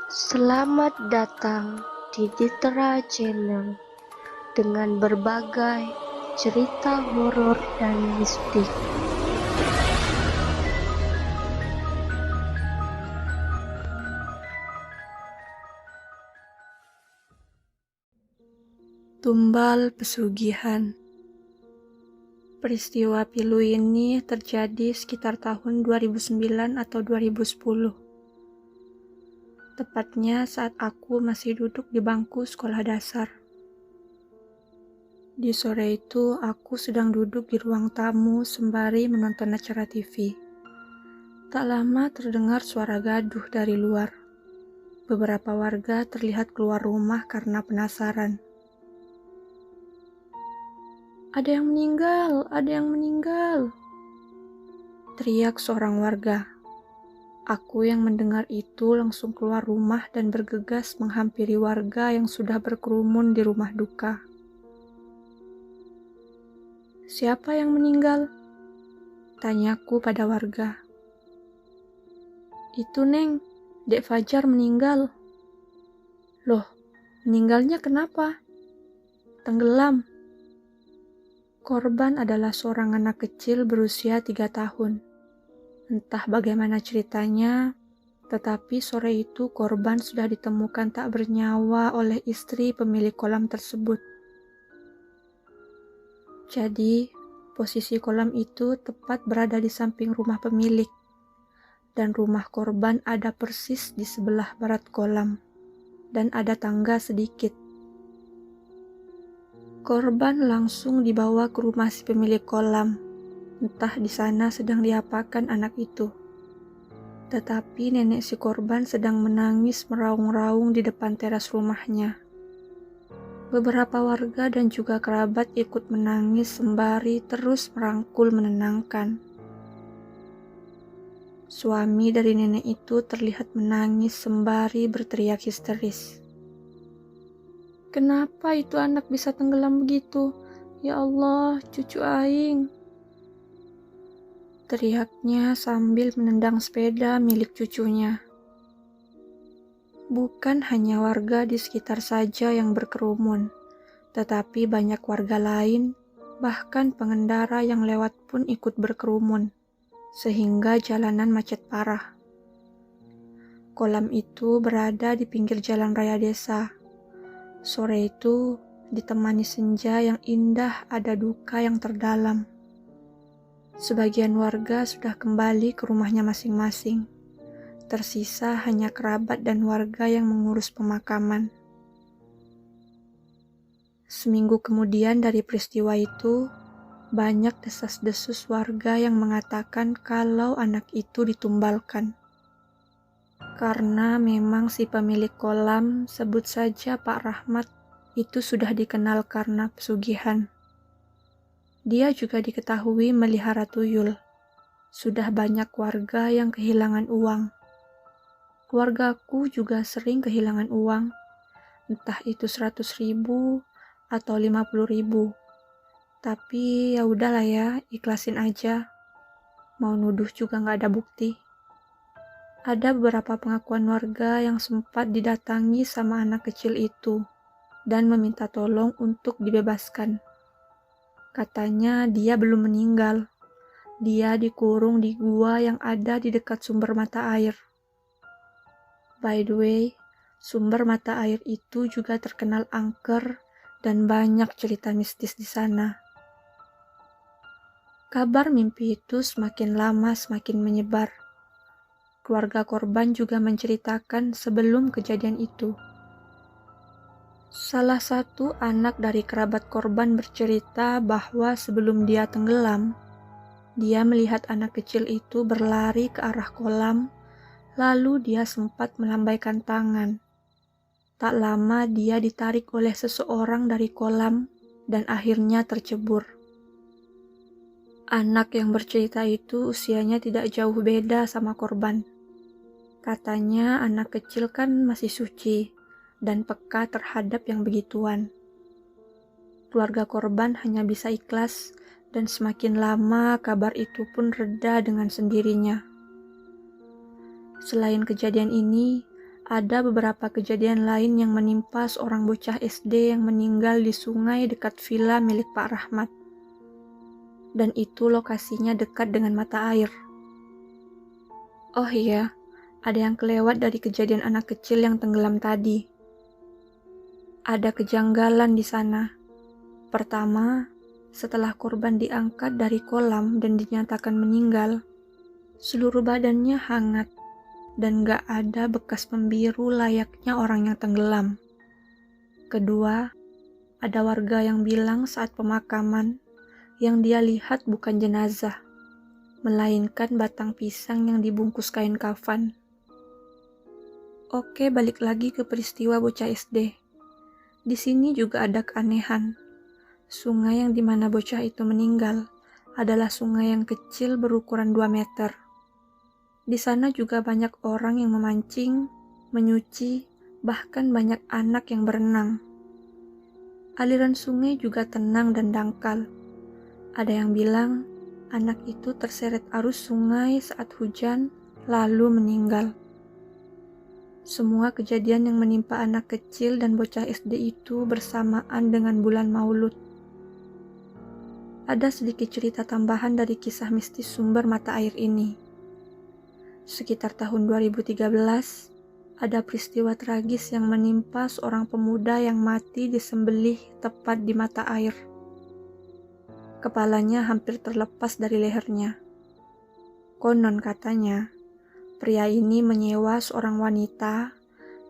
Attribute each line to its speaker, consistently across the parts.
Speaker 1: Selamat datang di Ditra Channel dengan berbagai cerita horor dan mistik.
Speaker 2: Tumbal Pesugihan. Peristiwa pilu ini terjadi sekitar tahun 2009 atau 2010. Tepatnya saat aku masih duduk di bangku sekolah dasar. Di sore itu, aku sedang duduk di ruang tamu sembari menonton acara TV. Tak lama terdengar suara gaduh dari luar. Beberapa warga terlihat keluar rumah karena penasaran. Ada yang meninggal, ada yang meninggal, teriak seorang warga. Aku yang mendengar itu langsung keluar rumah dan bergegas menghampiri warga yang sudah berkerumun di rumah duka. Siapa yang meninggal? Tanyaku pada warga. Itu Neng, Dek Fajar meninggal. Loh, meninggalnya kenapa? Tenggelam. Korban adalah seorang anak kecil berusia 3 tahun. Entah bagaimana ceritanya, tetapi sore itu korban sudah ditemukan tak bernyawa oleh istri pemilik kolam tersebut. Jadi, posisi kolam itu tepat berada di samping rumah pemilik, dan rumah korban ada persis di sebelah barat kolam, dan ada tangga sedikit. Korban langsung dibawa ke rumah si pemilik kolam. Entah di sana sedang diapakan anak itu. Tetapi nenek si korban sedang menangis meraung-raung di depan teras rumahnya. Beberapa warga dan juga kerabat ikut menangis sembari terus merangkul menenangkan. Suami dari nenek itu terlihat menangis sembari berteriak histeris. Kenapa itu anak bisa tenggelam begitu? Ya Allah, cucu aing. Teriaknya sambil menendang sepeda milik cucunya. Bukan hanya warga di sekitar saja yang berkerumun, tetapi banyak warga lain, bahkan pengendara yang lewat pun ikut berkerumun, sehingga jalanan macet parah. Kolam itu berada di pinggir jalan raya desa. Sore itu ditemani senja yang indah, ada duka yang terdalam. Sebagian warga sudah kembali ke rumahnya masing-masing. Tersisa hanya kerabat dan warga yang mengurus pemakaman. Seminggu kemudian dari peristiwa itu, banyak desas-desus warga yang mengatakan kalau anak itu ditumbalkan. Karena memang si pemilik kolam, sebut saja Pak Rahmat, itu sudah dikenal karena pesugihan. Dia juga diketahui melihara tuyul. Sudah banyak warga yang kehilangan uang. Keluargaku juga sering kehilangan uang, entah itu 100.000 atau 50.000. Tapi ya udahlah ya, ikhlasin aja. Mau nuduh juga nggak ada bukti. Ada beberapa pengakuan warga yang sempat didatangi sama anak kecil itu dan meminta tolong untuk dibebaskan. Katanya dia belum meninggal. Dia dikurung di gua yang ada di dekat sumber mata air. By the way, sumber mata air itu juga terkenal angker dan banyak cerita mistis di sana. Kabar mimpi itu semakin lama semakin menyebar. Keluarga korban juga menceritakan sebelum kejadian itu. Salah satu anak dari kerabat korban bercerita bahwa sebelum dia tenggelam, dia melihat anak kecil itu berlari ke arah kolam, lalu dia sempat melambaikan tangan. Tak lama dia ditarik oleh seseorang dari kolam dan akhirnya tercebur. Anak yang bercerita itu usianya tidak jauh beda sama korban. Katanya anak kecil kan masih suci dan peka terhadap yang begituan. Keluarga korban hanya bisa ikhlas dan semakin lama kabar itu pun reda dengan sendirinya. Selain kejadian ini, ada beberapa kejadian lain yang menimpa seorang bocah SD yang meninggal di sungai dekat villa milik Pak Rahmat. Dan itu lokasinya dekat dengan mata air. Oh iya, ada yang kelewat dari kejadian anak kecil yang tenggelam tadi. Ada kejanggalan di sana. Pertama, setelah korban diangkat dari kolam dan dinyatakan meninggal, seluruh badannya hangat dan gak ada bekas pembiru layaknya orang yang tenggelam. Kedua, ada warga yang bilang saat pemakaman yang dia lihat bukan jenazah, melainkan batang pisang yang dibungkus kain kafan. Oke, balik lagi ke peristiwa bocah SD. Di sini juga ada keanehan. Sungai yang dimana bocah itu meninggal adalah sungai yang kecil berukuran 2 meter. Di sana juga banyak orang yang memancing, menyuci, bahkan banyak anak yang berenang. Aliran sungai juga tenang dan dangkal. Ada yang bilang anak itu terseret arus sungai saat hujan, lalu meninggal. Semua kejadian yang menimpa anak kecil dan bocah SD itu bersamaan dengan bulan Maulud. Ada sedikit cerita tambahan dari kisah mistis sumber mata air ini. Sekitar tahun 2013, ada peristiwa tragis yang menimpa seorang pemuda yang mati disembelih tepat di mata air. Kepalanya hampir terlepas dari lehernya. Konon katanya, pria ini menyewa seorang wanita,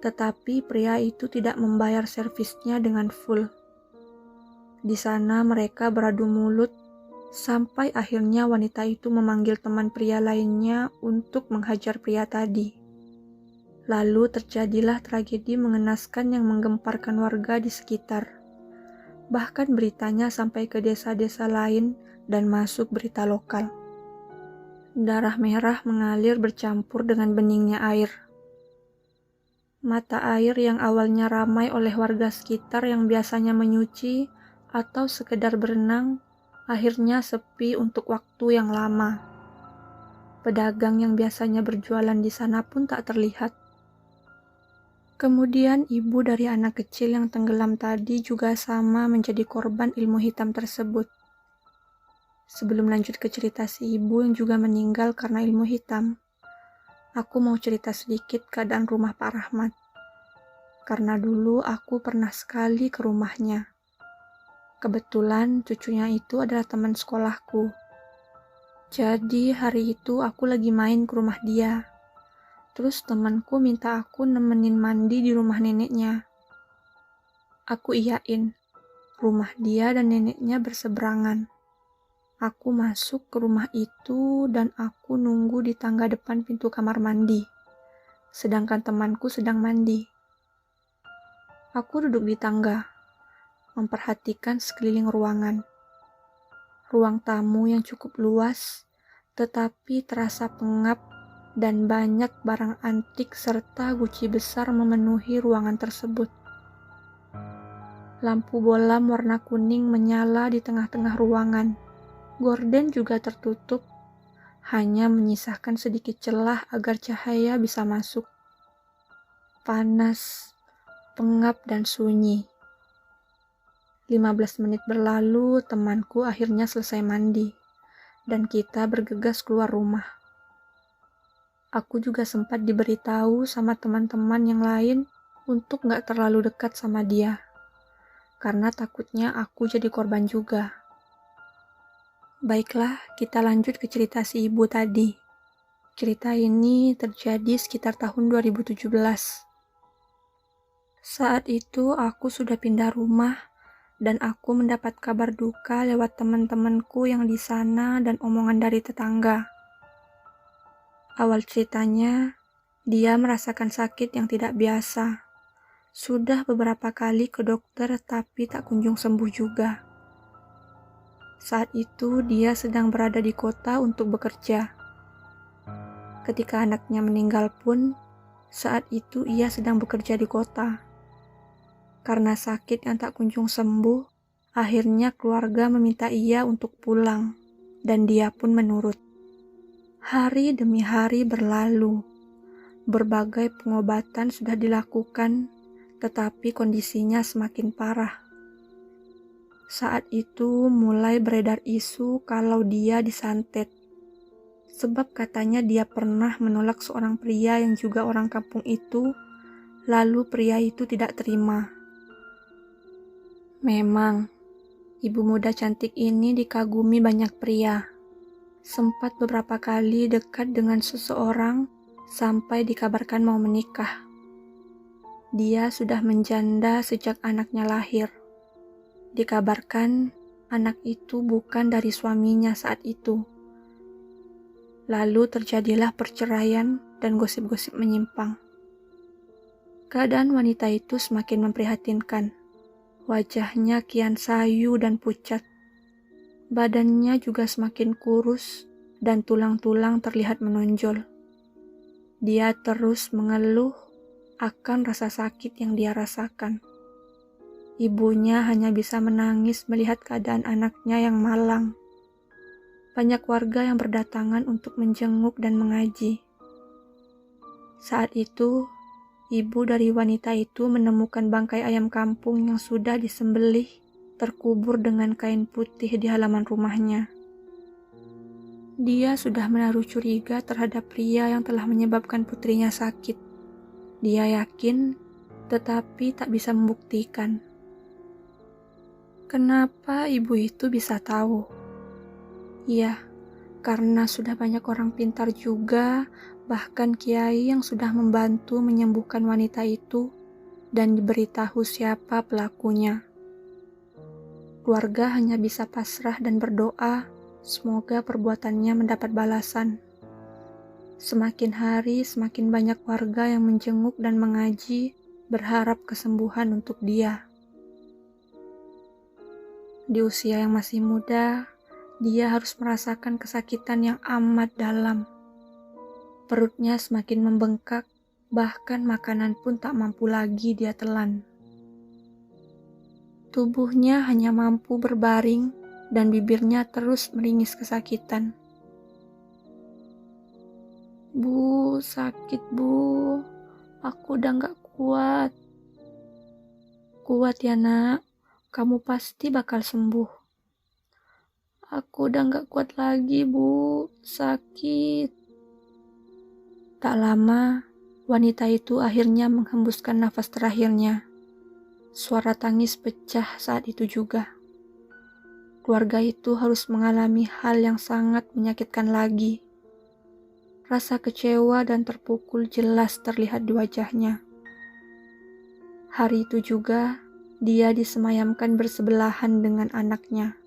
Speaker 2: tetapi pria itu tidak membayar servisnya dengan full. Di sana mereka beradu mulut, sampai akhirnya wanita itu memanggil teman pria lainnya untuk menghajar pria tadi. Lalu terjadilah tragedi mengenaskan yang menggemparkan warga di sekitar. Bahkan beritanya sampai ke desa-desa lain dan masuk berita lokal. Darah merah mengalir bercampur dengan beningnya air. Mata air yang awalnya ramai oleh warga sekitar yang biasanya menyuci atau sekedar berenang, akhirnya sepi untuk waktu yang lama. Pedagang yang biasanya berjualan di sana pun tak terlihat. Kemudian ibu dari anak kecil yang tenggelam tadi juga sama menjadi korban ilmu hitam tersebut. Sebelum lanjut ke cerita si ibu yang juga meninggal karena ilmu hitam, aku mau cerita sedikit keadaan rumah Pak Rahmat. Karena dulu aku pernah sekali ke rumahnya. Kebetulan cucunya itu adalah teman sekolahku. Jadi hari itu aku lagi main ke rumah dia. Terus temanku minta aku nemenin mandi di rumah neneknya. Aku iyain. Rumah dia dan neneknya berseberangan. Aku masuk ke rumah itu dan aku nunggu di tangga depan pintu kamar mandi. Sedangkan temanku sedang mandi. Aku duduk di tangga, memperhatikan sekeliling ruangan. Ruang tamu yang cukup luas, tetapi terasa pengap dan banyak barang antik serta guci besar memenuhi ruangan tersebut. Lampu bolam warna kuning menyala di tengah-tengah ruangan. Gorden juga tertutup, hanya menyisakan sedikit celah agar cahaya bisa masuk. Panas, pengap dan sunyi. 15 menit berlalu, temanku akhirnya selesai mandi, dan kita bergegas keluar rumah. Aku juga sempat diberitahu sama teman-teman yang lain untuk gak terlalu dekat sama dia, karena takutnya aku jadi korban juga. Baiklah, kita lanjut ke cerita si ibu tadi. Cerita ini terjadi sekitar tahun 2017. Saat itu aku sudah pindah rumah dan aku mendapat kabar duka lewat teman-temanku yang di sana dan omongan dari tetangga. Awal ceritanya, dia merasakan sakit yang tidak biasa. Sudah beberapa kali ke dokter tapi tak kunjung sembuh juga. Saat itu dia sedang berada di kota untuk bekerja. Ketika anaknya meninggal pun, saat itu ia sedang bekerja di kota. Karena sakit yang tak kunjung sembuh, akhirnya keluarga meminta ia untuk pulang, dan dia pun menurut. Hari demi hari berlalu. Berbagai pengobatan sudah dilakukan, tetapi kondisinya semakin parah. Saat itu mulai beredar isu kalau dia disantet. Sebab katanya dia pernah menolak seorang pria yang juga orang kampung itu, lalu pria itu tidak terima. Memang, ibu muda cantik ini dikagumi banyak pria. Sempat beberapa kali dekat dengan seseorang sampai dikabarkan mau menikah. Dia sudah menjanda sejak anaknya lahir. Dikabarkan anak itu bukan dari suaminya saat itu. Lalu terjadilah perceraian dan gosip-gosip menyimpang. Keadaan wanita itu semakin memprihatinkan. Wajahnya kian sayu dan pucat. Badannya juga semakin kurus dan tulang-tulang terlihat menonjol. Dia terus mengeluh akan rasa sakit yang dia rasakan. Ibunya hanya bisa menangis melihat keadaan anaknya yang malang. Banyak warga yang berdatangan untuk menjenguk dan mengaji. Saat itu, ibu dari wanita itu menemukan bangkai ayam kampung yang sudah disembelih terkubur dengan kain putih di halaman rumahnya. Dia sudah menaruh curiga terhadap pria yang telah menyebabkan putrinya sakit. Dia yakin, tetapi tak bisa membuktikan. Kenapa ibu itu bisa tahu? Ya, karena sudah banyak orang pintar juga, bahkan kiai yang sudah membantu menyembuhkan wanita itu dan diberitahu siapa pelakunya. Keluarga hanya bisa pasrah dan berdoa, semoga perbuatannya mendapat balasan. Semakin hari, semakin banyak warga yang menjenguk dan mengaji, berharap kesembuhan untuk dia. Di usia yang masih muda, dia harus merasakan kesakitan yang amat dalam. Perutnya semakin membengkak, bahkan makanan pun tak mampu lagi dia telan. Tubuhnya hanya mampu berbaring dan bibirnya terus meringis kesakitan. Bu, sakit bu, aku udah gak kuat. Kuat ya nak, kamu pasti bakal sembuh. Aku udah gak kuat lagi bu, sakit. Tak lama, wanita itu akhirnya menghembuskan nafas terakhirnya. Suara tangis pecah saat itu juga. Keluarga itu harus mengalami hal yang sangat menyakitkan lagi. Rasa kecewa dan terpukul jelas terlihat di wajahnya. Hari itu juga, dia disemayamkan bersebelahan dengan anaknya.